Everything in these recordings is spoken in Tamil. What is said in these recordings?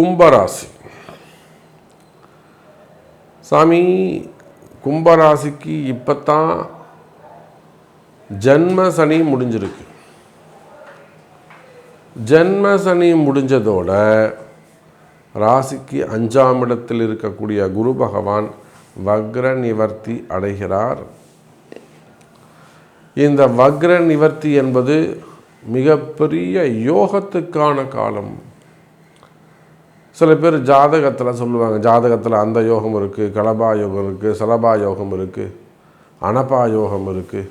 கும்பராசி. சாமி, கும்பராசிக்கு இப்போத்தான் ஜென்ம சனி முடிஞ்சிருக்கு. ஜென்ம சனி முடிஞ்சதோட ராசிக்கு 5ஆம் இடத்தில் இருக்கக்கூடிய குரு பகவான் வக்ர நிவர்த்தி அடைகிறார். இந்த வக்ர நிவர்த்தி என்பது மிகப்பெரிய யோகத்துக்கான காலம். சில பேர் ஜாதகத்தில் சொல்லுவாங்க, ஜாதகத்தில் அந்த யோகம் இருக்குது, கலபா யோகம் இருக்குது, சலபா யோகம் இருக்குது, அனபா யோகம் இருக்குது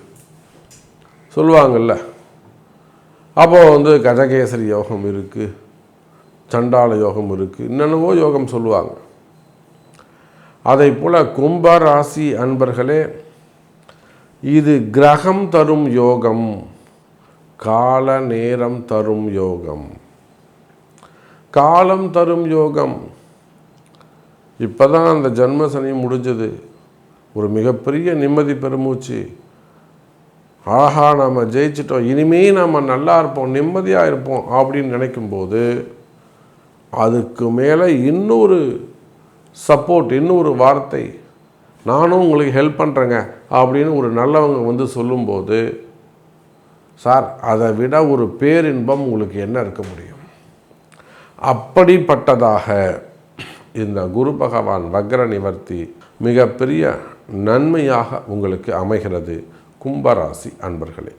சொல்லுவாங்கள்ல. அப்போது கஜகேசரி யோகம் இருக்குது, சண்டால யோகம் இருக்குது, என்னென்னவோ யோகம் சொல்லுவாங்க. அதை போல் கும்பராசி அன்பர்களே, இது கிரகம் தரும் யோகம், கால நேரம் தரும் யோகம், காலம் தரும் யோகம். இப்போ தான் அந்த ஜென்ம சனி முடிஞ்சது. ஒரு மிகப்பெரிய நிம்மதி பெருமூச்சு. ஆஹா, நம்ம ஜெயிச்சிட்டோம், இனிமே நம்ம நல்லா இருப்போம், நிம்மதியாக இருப்போம் அப்படின்னு நினைக்கும்போது அதுக்கு மேலே இன்னொரு சப்போர்ட், இன்னொரு வார்த்தை, நானும் உங்களுக்கு ஹெல்ப் பண்ணுறேங்க அப்படின்னு ஒரு நல்லவங்க சொல்லும்போது, சார் அதை விட ஒரு பேரின்பம் உங்களுக்கு என்ன இருக்க முடியும்? அப்படிப்பட்டதாக இந்த குரு பகவான் வக்ர நிவர்த்தி மிகப்பெரிய நன்மையாக உங்களுக்கு அமைகிறது கும்பராசி அன்பர்களே.